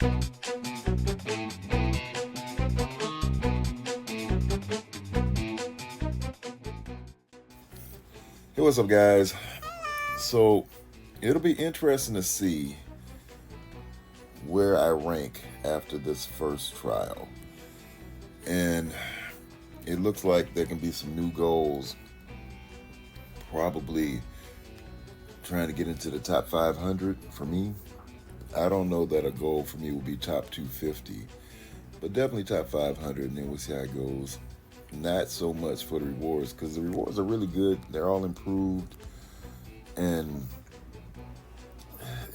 Hey, what's up, guys? So it'll be interesting to see where I rank after this first trial. And it looks like there can be some new goals. Probably trying to get into the top 500 for me. I don't know that a goal for me will be top 250, but definitely top 500, and then we'll see how it goes. Not so much for the rewards, because the rewards are really good. They're all improved, and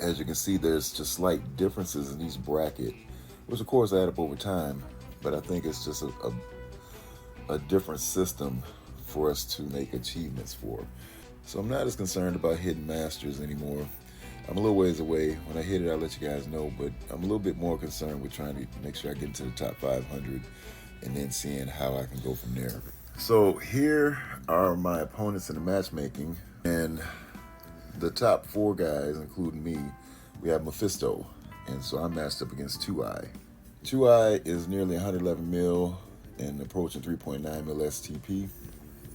as you can see, there's just slight differences in each bracket, which of course add up over time, but I think it's just a different system for us to make achievements for. So I'm not as concerned about hitting masters anymore. I'm a little ways away. When I hit it, I'll let you guys know, but I'm a little bit more concerned with trying to make sure I get into the top 500 and then seeing how I can go from there. So here are my opponents in the matchmaking, and the top 4 guys, including me, we have Mephisto, and so I'm matched up against 2i. 2i is nearly 111 mil and approaching 3.9 mil STP,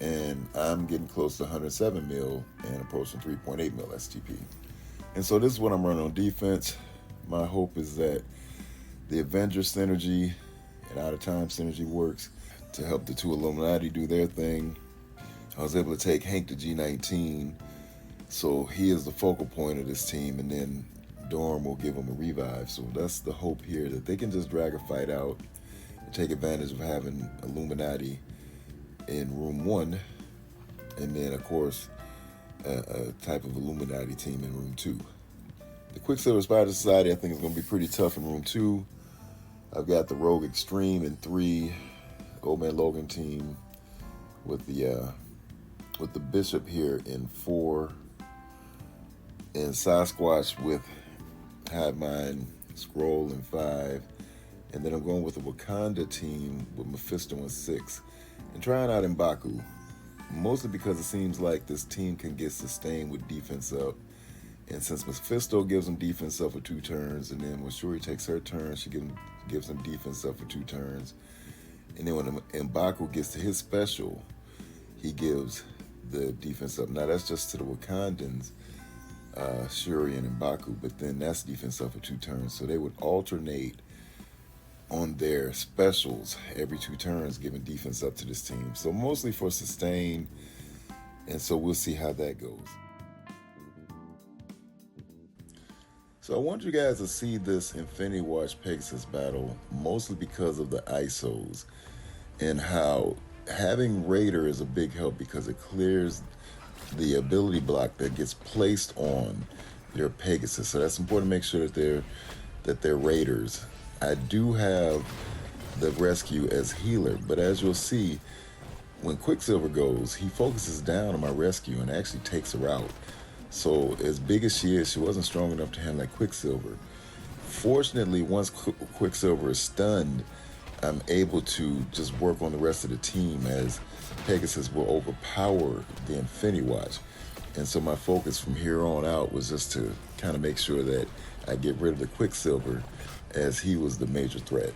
and I'm getting close to 107 mil and approaching 3.8 mil STP. And so this is what I'm running on defense. My hope is that the Avenger synergy and Out of Time synergy works to help the 2 Illuminati do their thing. I was able to take Hank to G19, so he is the focal point of this team, and then Dorm will give him a revive. So that's the hope here, that they can just drag a fight out and take advantage of having Illuminati in room 1, and then of course a type of Illuminati team in room 2. The Quicksilver Spider Society I think is going to be pretty tough in room 2. I've got the Rogue Extreme in 3, Old Man Logan team with the Bishop here in 4, and Sasquatch with Hive Mind, Skrull in 5, and then I'm going with the Wakanda team with Mephisto in 6, and trying out M'Baku, mostly because it seems like this team can get sustained with defense up. And since Mephisto gives him defense up for 2 turns, and then when Shuri takes her turn, she gives him defense up for 2 turns. And then when M'Baku gets to his special, he gives the defense up. Now that's just to the Wakandans, Shuri and M'Baku, but then that's defense up for 2 turns. So they would alternate on their specials every 2 turns, giving defense up to this team. So mostly for sustain, and so we'll see how that goes. So I want you guys to see this Infinity Watch Pegasus battle, mostly because of the ISOs and how having Raider is a big help, because it clears the ability block that gets placed on your Pegasus. So that's important to make sure that they're Raiders. I do have the Rescue as healer, but as you'll see, when Quicksilver goes, he focuses down on my Rescue and actually takes her out. So as big as she is, she wasn't strong enough to handle like Quicksilver. Fortunately, once Quicksilver is stunned, I'm able to just work on the rest of the team, as Pegasus will overpower the Infinity Watch. And so my focus from here on out was just to kind of make sure that I get rid of the Quicksilver, as he was the major threat.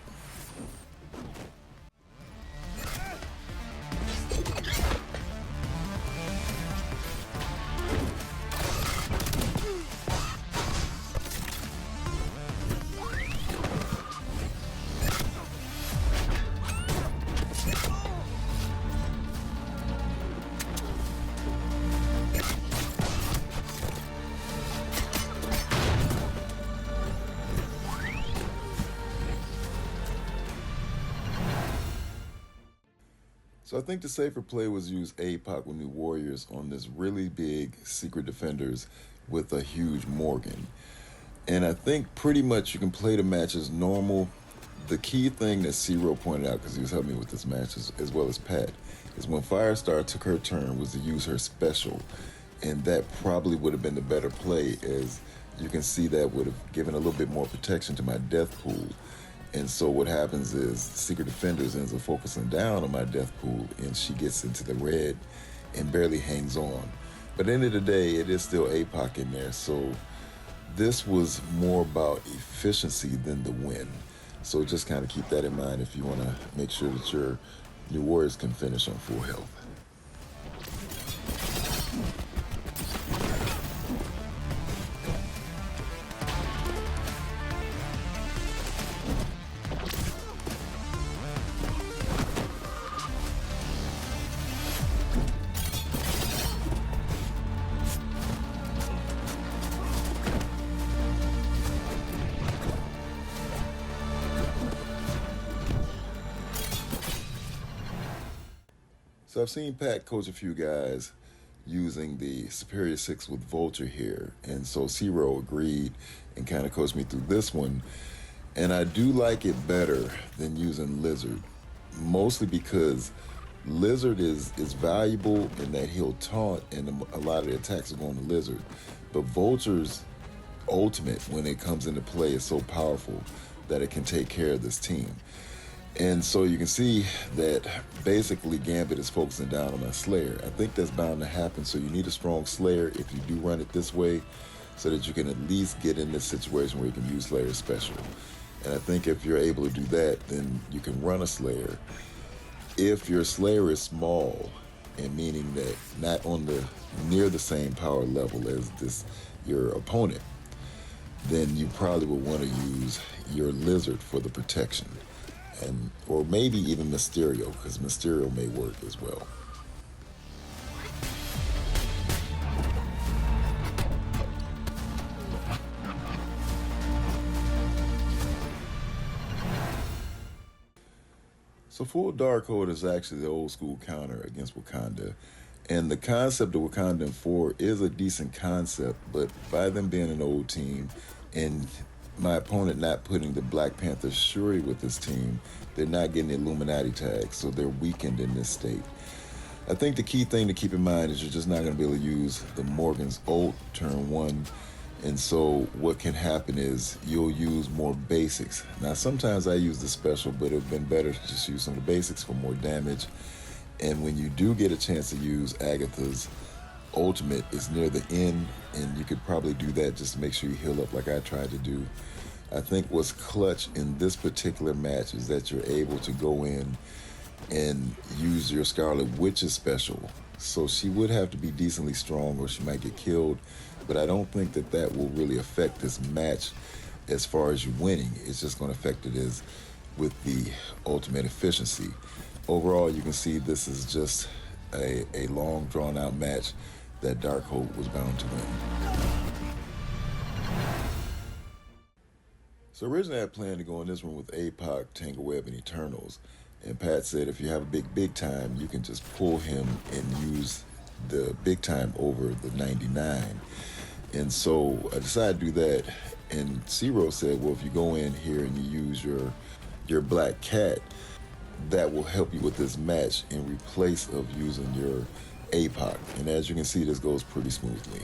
So I think the safer play was use Apoc with New Warriors on this really big Secret Defenders with a huge Morgan. And I think pretty much you can play the match as normal. The key thing that Zero pointed out, because he was helping me with this match as well as Pat, is when Firestar took her turn was to use her special. And that probably would have been the better play, as you can see that would have given a little bit more protection to my death pool. And so what happens is Secret Defenders ends up focusing down on my death pool, and she gets into the red and barely hangs on. But at the end of the day, it is still Apoc in there. So this was more about efficiency than the win. So just kind of keep that in mind if you want to make sure that your warriors can finish on full health. So I've seen Pat coach a few guys using the Superior 6 with Vulture here. And so Zero agreed and kind of coached me through this one. And I do like it better than using Lizard, mostly because Lizard is valuable in that he'll taunt and a lot of the attacks are going to Lizard. But Vulture's ultimate, when it comes into play, is so powerful that it can take care of this team. And so you can see that basically Gambit is focusing down on that Slayer. I think that's bound to happen, so you need a strong Slayer if you do run it this way so that you can at least get in this situation where you can use Slayer special. And I think if you're able to do that, then you can run a Slayer. If your Slayer is small, and meaning that not on the near the same power level as your opponent, then you probably would want to use your Lizard for the protection. Or maybe even Mysterio, because Mysterio may work as well. So Full Darkhold is actually the old school counter against Wakanda. And the concept of Wakanda in 4 is a decent concept, but by them being an old team and my opponent not putting the Black Panther Shuri with this team, they're not getting the Illuminati tag, so they're weakened in this state. I think the key thing to keep in mind is you're just not going to be able to use the Morgan's ult turn 1, and so what can happen is you'll use more basics. Now sometimes I use the special, but it would have been better to just use some of the basics for more damage. And when you do get a chance to use Agatha's ultimate, is near the end, and you could probably do that just to make sure you heal up like I tried to do. I think what's clutch in this particular match is that you're able to go in and use your Scarlet Witch's special. So she would have to be decently strong or she might get killed, but I don't think that that will really affect this match as far as you winning. It's just going to affect it as with the ultimate efficiency. Overall, you can see this is just a long drawn out match that Darkhold was bound to win. So originally I had planned to go in this one with Apoc, Tangleweb, and Eternals. And Pat said if you have a big time, you can just pull him and use the big time over the 99. And so I decided to do that. And Zero said, well, if you go in here and you use your Black Cat, that will help you with this match in replace of using your Apoc. And as you can see, this goes pretty smoothly.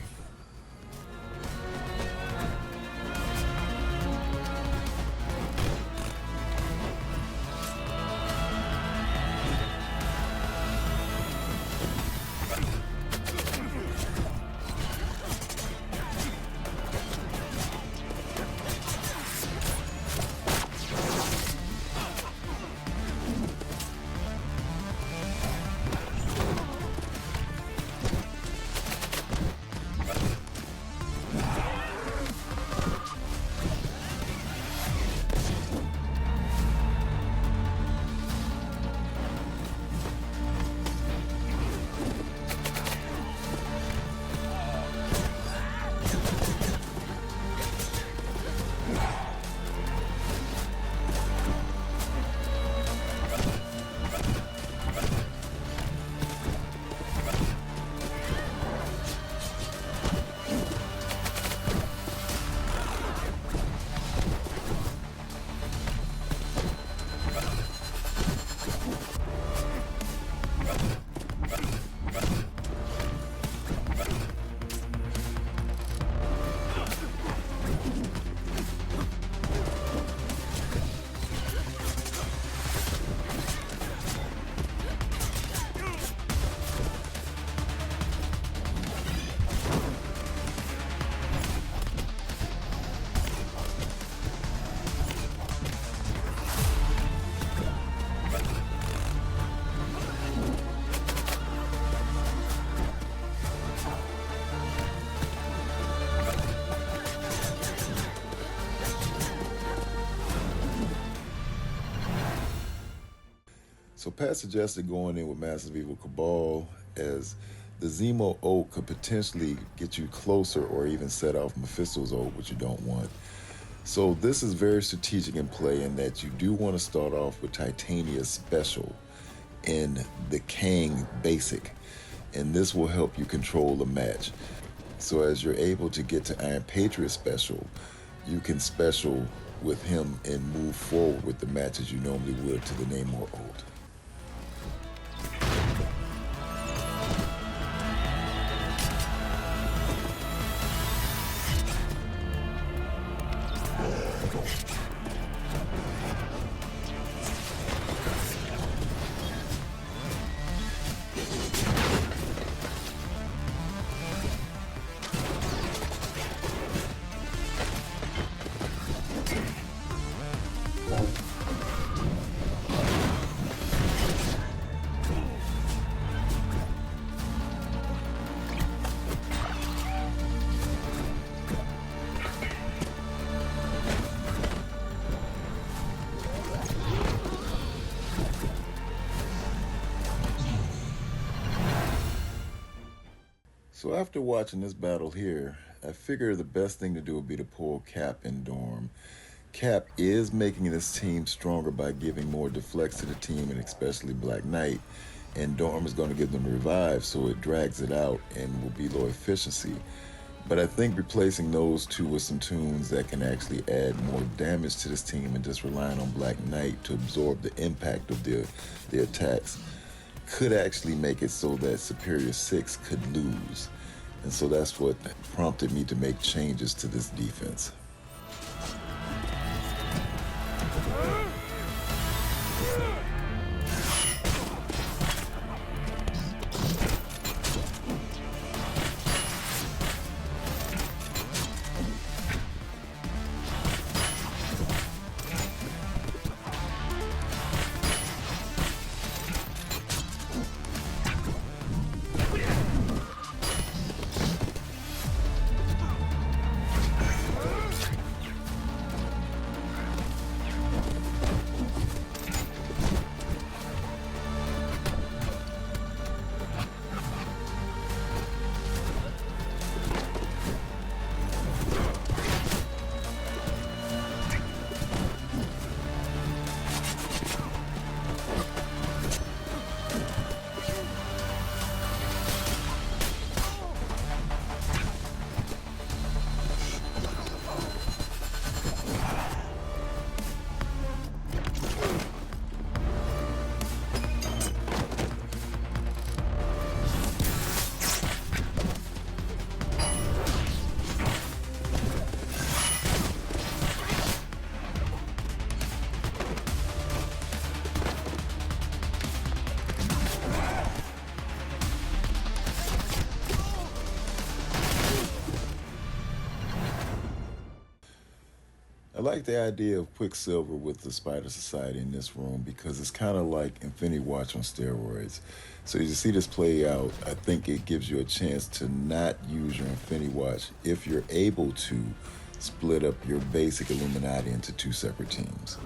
So Pat suggested going in with Massive Evil Cabal, as the Zemo ult could potentially get you closer or even set off Mephisto's ult, which you don't want. So this is very strategic in play, in that you do want to start off with Titania Special in the Kang Basic, and this will help you control the match. So as you're able to get to Iron Patriot Special, you can special with him and move forward with the match as you normally would to the Namor ult. So after watching this battle here, I figure the best thing to do would be to pull Cap and Dorm. Cap is making this team stronger by giving more deflects to the team, and especially Black Knight. And Dorm is going to give them a revive, so it drags it out and will be low efficiency. But I think replacing those two with some tunes that can actually add more damage to this team, and just relying on Black Knight to absorb the impact of their attacks, could actually make it so that Superior 6 could lose. And so that's what prompted me to make changes to this defense. I like the idea of Quicksilver with the Spider Society in this room, because it's kind of like Infinity Watch on steroids. So as you see this play out, I think it gives you a chance to not use your Infinity Watch if you're able to split up your basic Illuminati into two separate teams.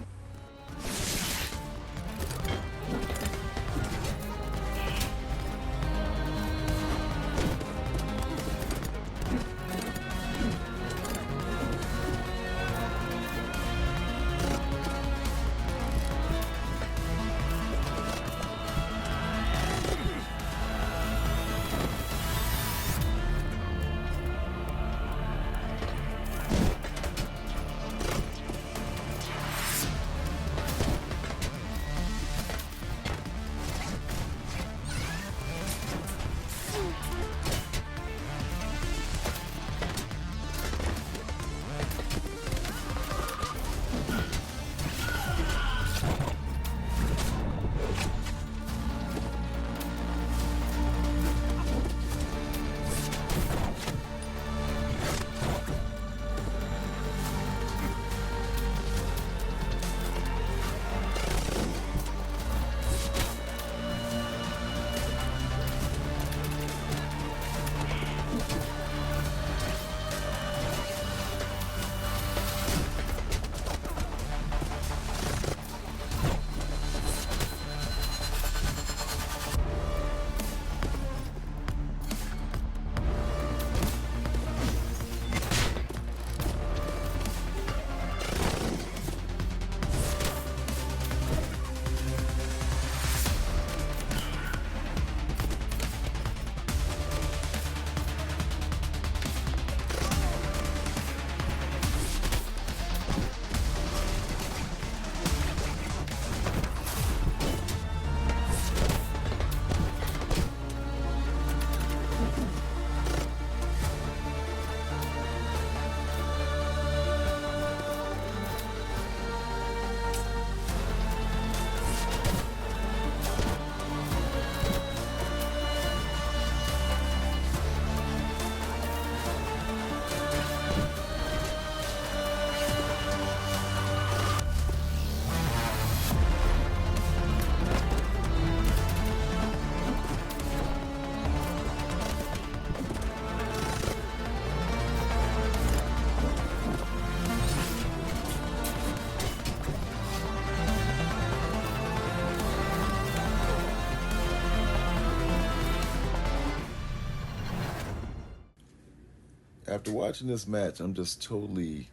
After watching this match, I'm just totally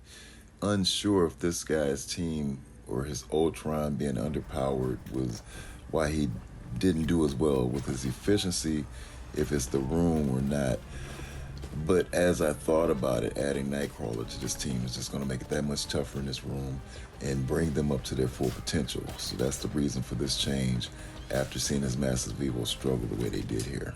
unsure if this guy's team or his Ultron being underpowered was why he didn't do as well with his efficiency, if it's the room or not. But as I thought about it, adding Nightcrawler to this team is just going to make it that much tougher in this room and bring them up to their full potential. So that's the reason for this change after seeing his Masters of Evil struggle the way they did here.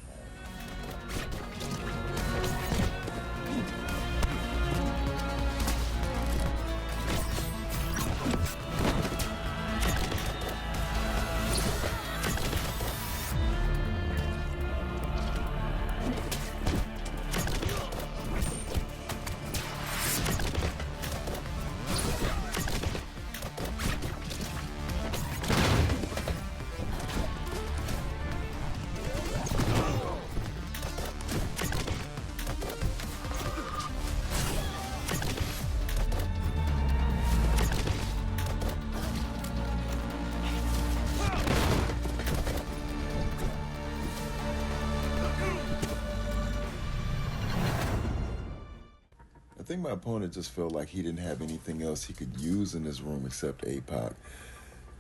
I think my opponent just felt like he didn't have anything else he could use in this room except Apoc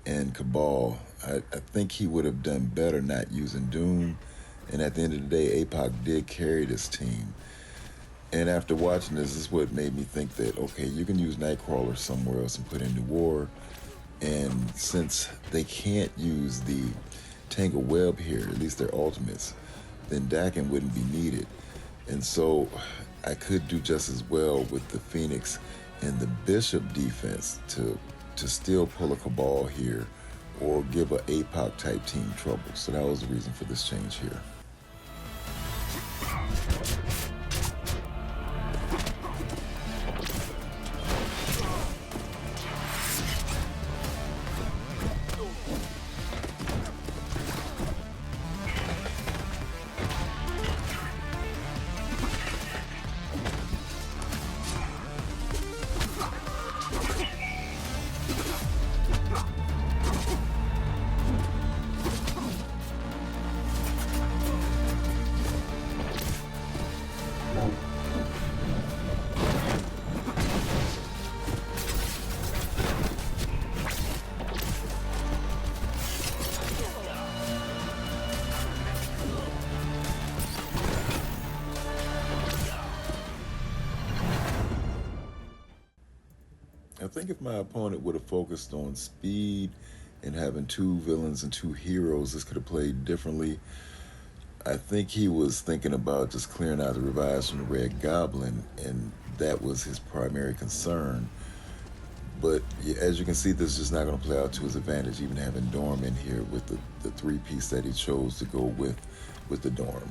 and Cabal. I think he would have done better not using Doom. And at the end of the day, Apoc did carry this team. And after watching this is what made me think that, okay, you can use Nightcrawler somewhere else and put in New War. And since they can't use the Tangle Web here, at least their ultimates, then Dakin wouldn't be needed. And so I could do just as well with the Phoenix and the Bishop defense to still pull a Cabal here or give a Apoc type team trouble. So that was the reason for this change here. I think if my opponent would have focused on speed and having two villains and two heroes, this could have played differently. I think he was thinking about just clearing out the revives from the Red Goblin, and that was his primary concern. But as you can see, this is just not going to play out to his advantage, even having Dorm in here with the three-piece that he chose to go with the Dorm.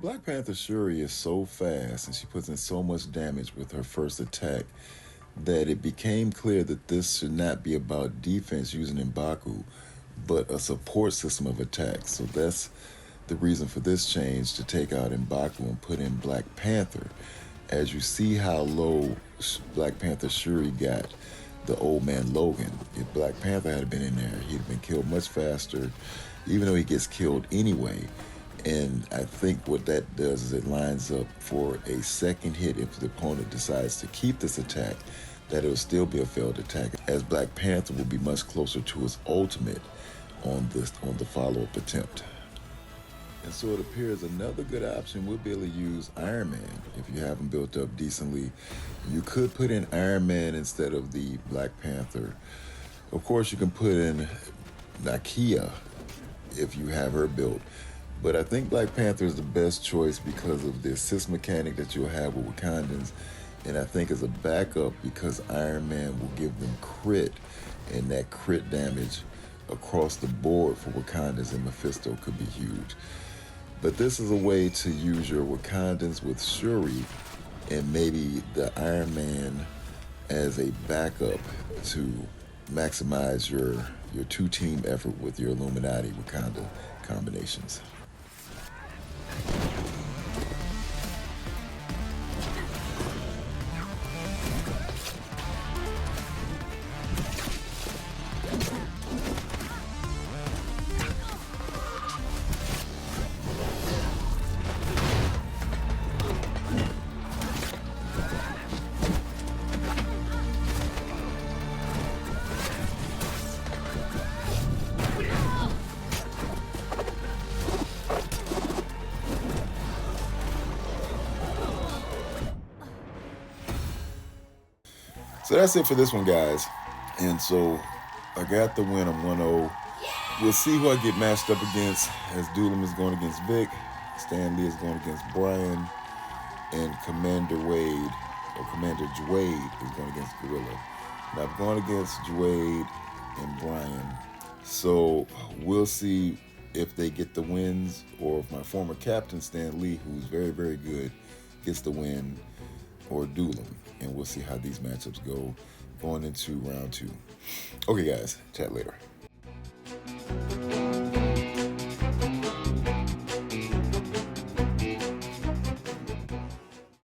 Black Panther Shuri is so fast and she puts in so much damage with her first attack that it became clear that this should not be about defense using M'Baku, but a support system of attacks. So that's the reason for this change, to take out M'Baku and put in Black Panther. As you see how low Black Panther Shuri got the old man Logan, if Black Panther had been in there, he'd been killed much faster, even though he gets killed anyway. And I think what that does is it lines up for a second hit if the opponent decides to keep this attack, that it will still be a failed attack, as Black Panther will be much closer to his ultimate on the follow-up attempt. And so it appears another good option would be able to use Iron Man. If you have him built up decently, you could put in Iron Man instead of the Black Panther. Of course, you can put in Nakia if you have her built. But I think Black Panther is the best choice because of the assist mechanic that you'll have with Wakandans. And I think as a backup, because Iron Man will give them crit, and that crit damage across the board for Wakandans and Mephisto could be huge. But this is a way to use your Wakandans with Shuri and maybe the Iron Man as a backup to maximize your two-team effort with your Illuminati Wakanda combinations. So that's it for this one, guys. And so I got the win. I'm 1-0. We'll see who I get matched up against, as Doolin is going against Vic, Stan Lee is going against Brian, and Commander Jwade is going against Gorilla. Now I've gone against Jwade and Brian. So we'll see if they get the wins, or if my former captain, Stan Lee, who's very, very good, gets the win, or Doolin. And we'll see how these matchups go going into round 2. Okay, guys, chat later.